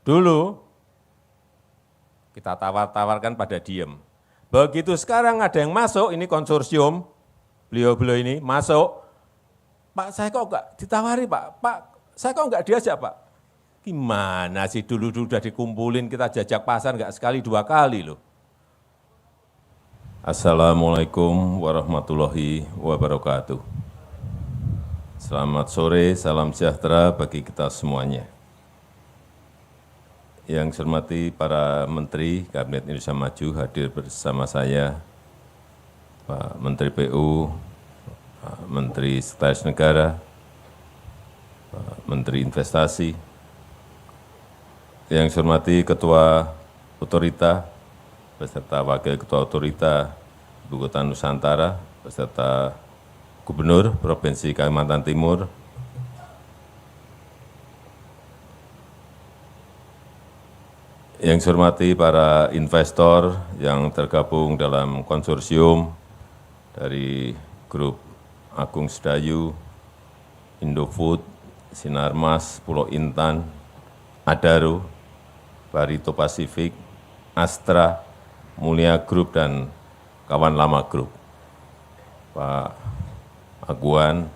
Dulu kita tawar-tawarkan pada diem. Begitu sekarang ada yang masuk, ini konsorsium, beliau-beliau ini masuk, Pak saya kok enggak ditawari Pak, Pak saya kok enggak diajak Pak. Gimana sih dulu sudah dikumpulin kita jajak pasar enggak sekali dua kali loh. Assalamualaikum warahmatullahi wabarakatuh. Selamat sore, salam sejahtera bagi kita semuanya. Yang saya hormati para Menteri Kabinet Indonesia Maju hadir bersama saya, Pak Menteri PU, Pak Menteri Sekretaris Negara, Pak Menteri Investasi, yang saya hormati Ketua Otorita, beserta Wakil Ketua Otorita Ibu Kota Nusantara, beserta Gubernur Provinsi Kalimantan Timur, yang saya hormati para investor yang tergabung dalam konsorsium dari Grup Agung Sedayu, Indofood, Sinarmas, Pulau Intan, Adaro, Barito Pasifik, Astra, Mulia Group, dan kawan lama Group. Pak Aguan,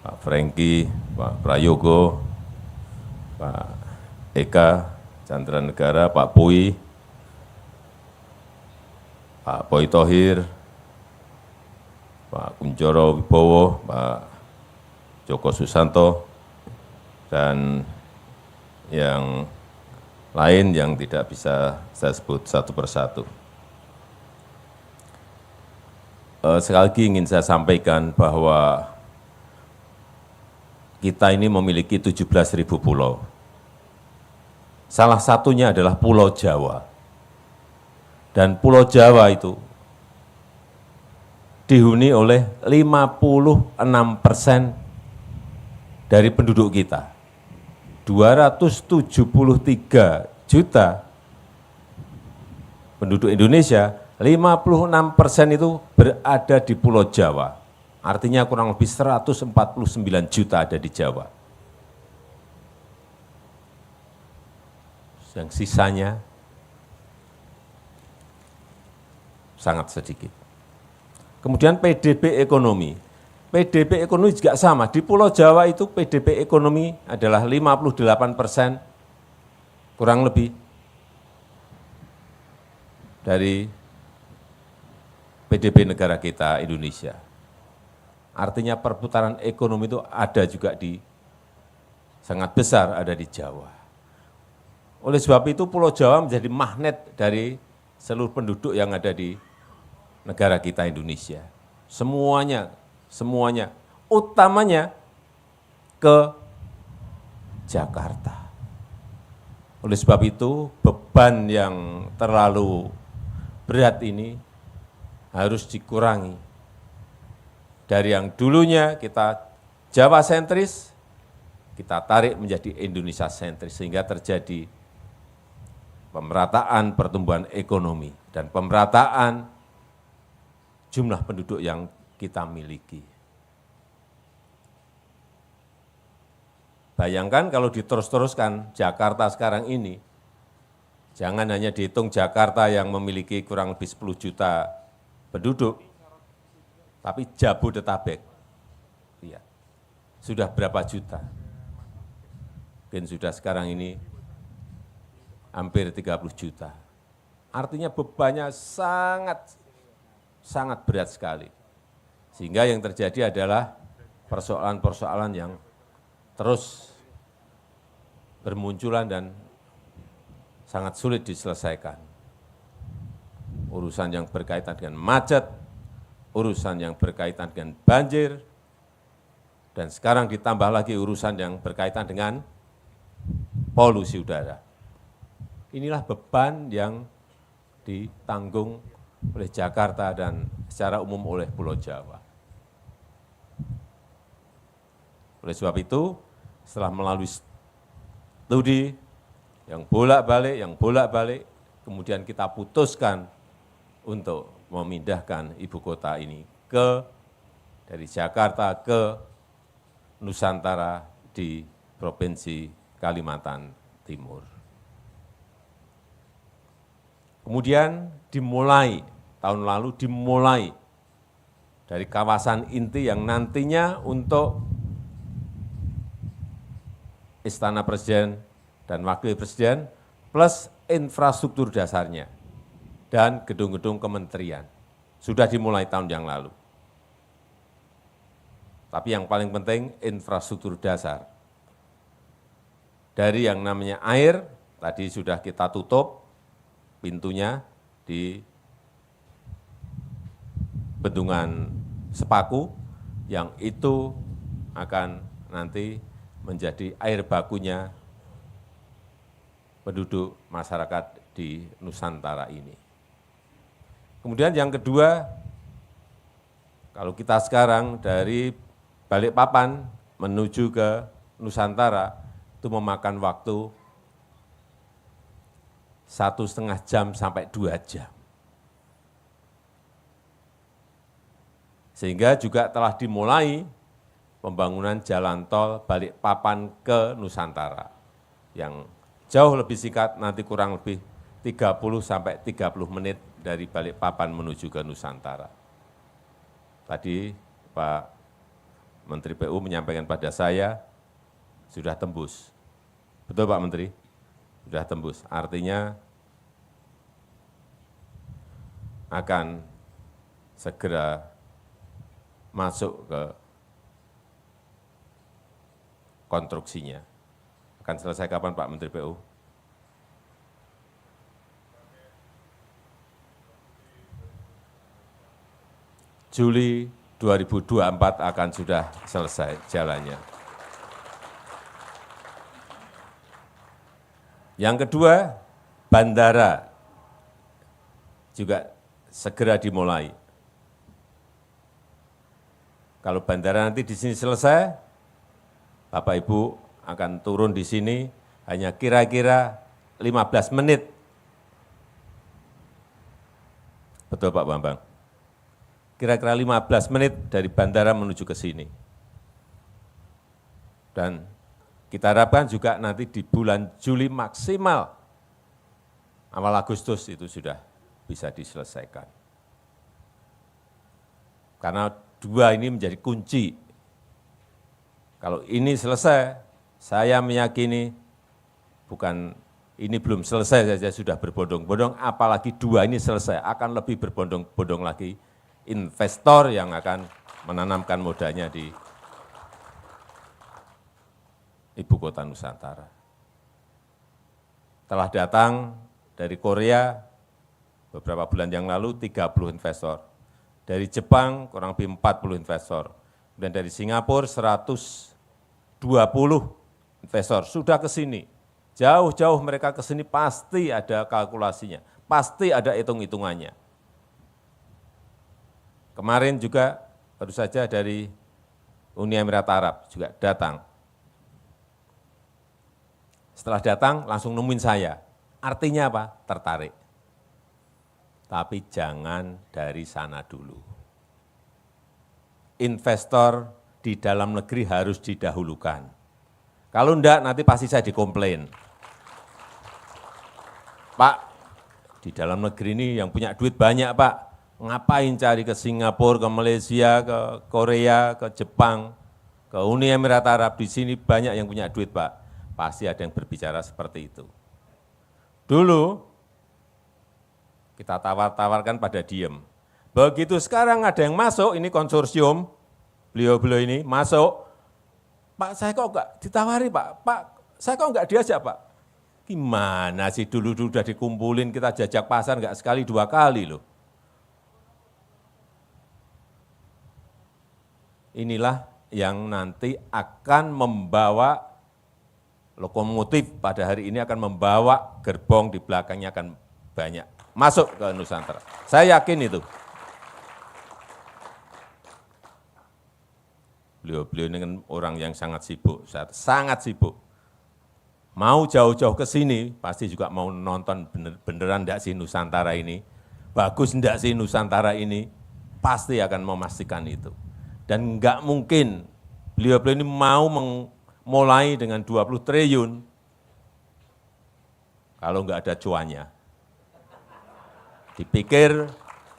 Pak Franky, Pak Prayogo, Pak Eka Chandra Negara, Pak Pui, Pak Poi Tohir, Pak Kunchoro Wibowo, Pak Joko Susanto, dan yang lain yang tidak bisa saya sebut satu persatu. Sekali lagi ingin saya sampaikan bahwa kita ini memiliki 17.000 pulau. Salah satunya adalah Pulau Jawa. Dan Pulau Jawa itu dihuni oleh 56% dari penduduk kita. 273 juta penduduk Indonesia, 56% itu berada di Pulau Jawa. Artinya kurang lebih 149 juta ada di Jawa. Yang sisanya sangat sedikit. Kemudian PDB ekonomi. PDB ekonomi juga sama. Di Pulau Jawa itu PDB ekonomi adalah 58% kurang lebih dari PDB negara kita Indonesia. Artinya perputaran ekonomi itu ada juga sangat besar ada di Jawa. Oleh sebab itu Pulau Jawa menjadi magnet dari seluruh penduduk yang ada di negara kita Indonesia. Semuanya, utamanya ke Jakarta. Oleh sebab itu beban yang terlalu berat ini harus dikurangi. Dari yang dulunya kita Jawa sentris, kita tarik menjadi Indonesia sentris sehingga terjadi pemerataan pertumbuhan ekonomi dan pemerataan jumlah penduduk yang kita miliki. Bayangkan kalau diterus-teruskan Jakarta sekarang ini, jangan hanya dihitung Jakarta yang memiliki kurang lebih 10 juta penduduk, tapi Jabodetabek, ya, sudah berapa juta? Mungkin sudah sekarang ini hampir 30 juta. Artinya bebannya sangat berat sekali. Sehingga yang terjadi adalah persoalan-persoalan yang terus bermunculan dan sangat sulit diselesaikan. Urusan yang berkaitan dengan macet, urusan yang berkaitan dengan banjir, dan sekarang ditambah lagi urusan yang berkaitan dengan polusi udara. Inilah beban yang ditanggung oleh Jakarta dan secara umum oleh Pulau Jawa. Oleh sebab itu, setelah melalui studi yang bolak-balik, kemudian kita putuskan untuk memindahkan ibu kota ini dari Jakarta ke Nusantara di Provinsi Kalimantan Timur. Kemudian dimulai, tahun lalu dimulai dari kawasan inti yang nantinya untuk Istana Presiden dan Wakil Presiden, plus infrastruktur dasarnya, dan gedung-gedung kementerian. Sudah dimulai tahun yang lalu. Tapi yang paling penting infrastruktur dasar. Dari yang namanya air, tadi sudah kita tutup pintunya di Bendungan Sepaku, yang itu akan nanti menjadi air bakunya penduduk masyarakat di Nusantara ini. Kemudian yang kedua, kalau kita sekarang dari Balikpapan menuju ke Nusantara, itu memakan waktu 1,5 jam sampai 2 jam. Sehingga juga telah dimulai pembangunan jalan tol Balikpapan ke Nusantara, yang jauh lebih singkat, nanti kurang lebih 30 sampai 30 menit dari Balikpapan menuju ke Nusantara. Tadi Pak Menteri PU menyampaikan pada saya, sudah tembus. Betul Pak Menteri? Sudah tembus. Artinya akan segera masuk ke konstruksinya. Akan selesai kapan Pak Menteri PU? Juli 2024 akan sudah selesai jalannya. Yang kedua, bandara juga segera dimulai. Kalau bandara nanti di sini selesai, Bapak Ibu akan turun di sini hanya kira-kira 15 menit. Betul Pak Bambang? Kira-kira 15 menit dari bandara menuju ke sini. Dan kita harapkan juga nanti di bulan Juli maksimal, awal Agustus itu sudah bisa diselesaikan. Karena dua ini menjadi kunci. Kalau ini selesai, saya meyakini bukan ini belum selesai saja sudah berbondong-bondong, apalagi dua ini selesai, akan lebih berbondong-bondong lagi investor yang akan menanamkan modalnya di Ibu Kota Nusantara. Telah datang dari Korea beberapa bulan yang lalu 30 investor. Dari Jepang kurang lebih 40 investor. Dan dari Singapura 120 investor sudah ke sini. Jauh-jauh mereka ke sini pasti ada kalkulasinya, pasti ada hitung-hitungannya. Kemarin juga baru saja dari Uni Emirat Arab juga datang. Setelah datang langsung nemuin saya. Artinya apa? Tertarik. Tapi jangan dari sana dulu. Investor di dalam negeri harus didahulukan. Kalau enggak nanti pasti saya dikomplain. Pak, di dalam negeri ini yang punya duit banyak Pak. Ngapain cari ke Singapura, ke Malaysia, ke Korea, ke Jepang, ke Uni Emirat Arab, di sini banyak yang punya duit Pak. Pasti ada yang berbicara seperti itu. Dulu kita tawar-tawarkan pada diem. Begitu sekarang ada yang masuk, ini konsorsium, beliau-beliau ini masuk, Pak saya kok enggak ditawari Pak, Pak saya kok enggak diajak Pak. Gimana sih dulu sudah dikumpulin, kita jajak pasar enggak sekali dua kali loh. Inilah yang nanti akan membawa lokomotif pada hari ini, akan membawa gerbong di belakangnya akan banyak masuk ke Nusantara. Saya yakin itu. Beliau-beliau ini kan orang yang sangat sibuk, sangat sibuk. Mau jauh-jauh ke sini, pasti juga mau nonton beneran enggak sih Nusantara ini, bagus enggak sih Nusantara ini, pasti akan memastikan itu. Dan enggak mungkin beliau-beliau ini mau memulai dengan 20 triliun kalau enggak ada cuannya. Dipikir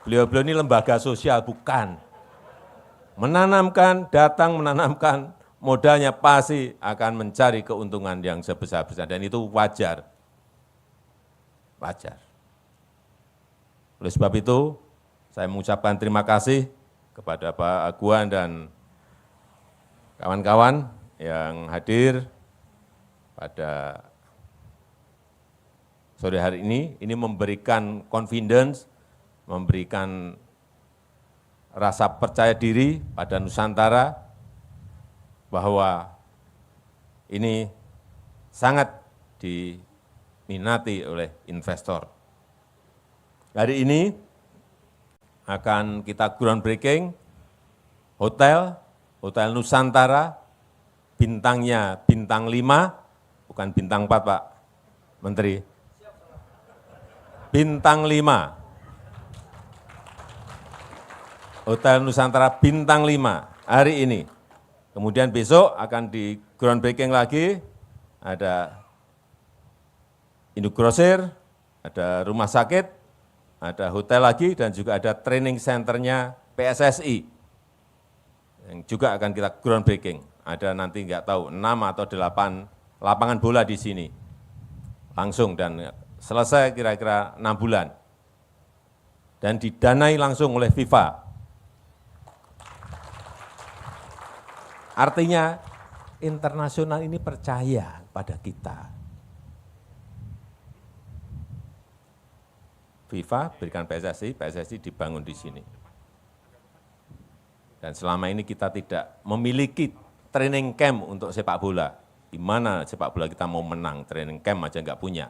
beliau-beliau ini lembaga sosial, bukan. Menanamkan, datang menanamkan, modalnya pasti akan mencari keuntungan yang sebesar-besar, dan itu wajar. Wajar. Oleh sebab itu, saya mengucapkan terima kasih kepada Pak Aguan dan kawan-kawan yang hadir pada sore hari ini memberikan confidence, memberikan rasa percaya diri pada Nusantara bahwa ini sangat diminati oleh investor. Hari ini akan kita groundbreaking hotel Nusantara, bintangnya bintang 5, bukan bintang 4, Pak Menteri. Bintang 5. Hotel Nusantara bintang 5 hari ini. Kemudian besok akan di groundbreaking lagi, ada induk grosir, ada rumah sakit, ada hotel lagi, dan juga ada training centernya PSSI yang juga akan kita groundbreaking. Ada nanti nggak tahu 6 atau 8 lapangan bola di sini langsung, dan selesai kira-kira 6 bulan dan didanai langsung oleh FIFA. Artinya internasional ini percaya pada kita. FIFA berikan PSSI, PSSI dibangun di sini. Dan selama ini kita tidak memiliki training camp untuk sepak bola. Di mana sepak bola kita mau menang, training camp aja nggak punya.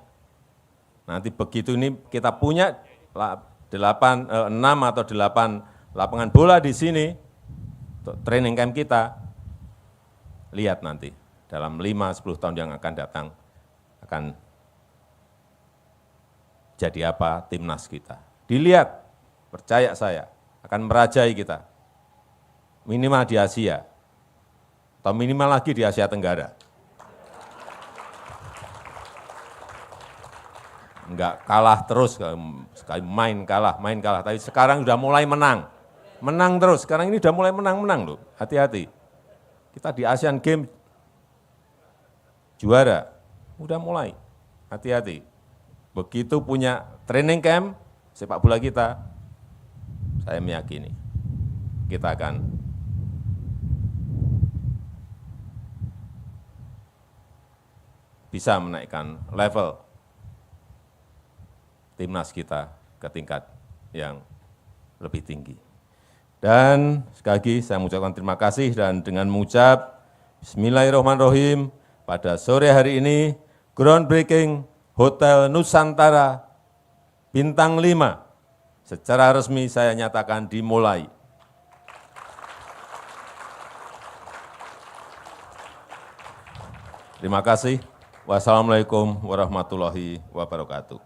Nanti begitu ini kita punya 6 atau 8 lapangan bola di sini untuk training camp kita, lihat nanti dalam 5-10 tahun yang akan datang akan jadi apa timnas kita. Dilihat, percaya saya, akan merajai kita. Minimal di Asia, atau minimal lagi di Asia Tenggara. Enggak kalah terus, sekali main kalah, tapi sekarang sudah mulai menang. Menang terus, sekarang ini sudah mulai menang loh, hati-hati. Kita di Asian Games juara, udah mulai, hati-hati. Begitu punya training camp sepak bola kita, saya meyakini kita akan bisa menaikkan level timnas kita ke tingkat yang lebih tinggi. Dan sekali lagi saya mengucapkan terima kasih, dan dengan mengucap Bismillahirrahmanirrahim, pada sore hari ini groundbreaking Hotel Nusantara bintang 5 secara resmi saya nyatakan dimulai. Terima kasih. Wassalamualaikum warahmatullahi wabarakatuh.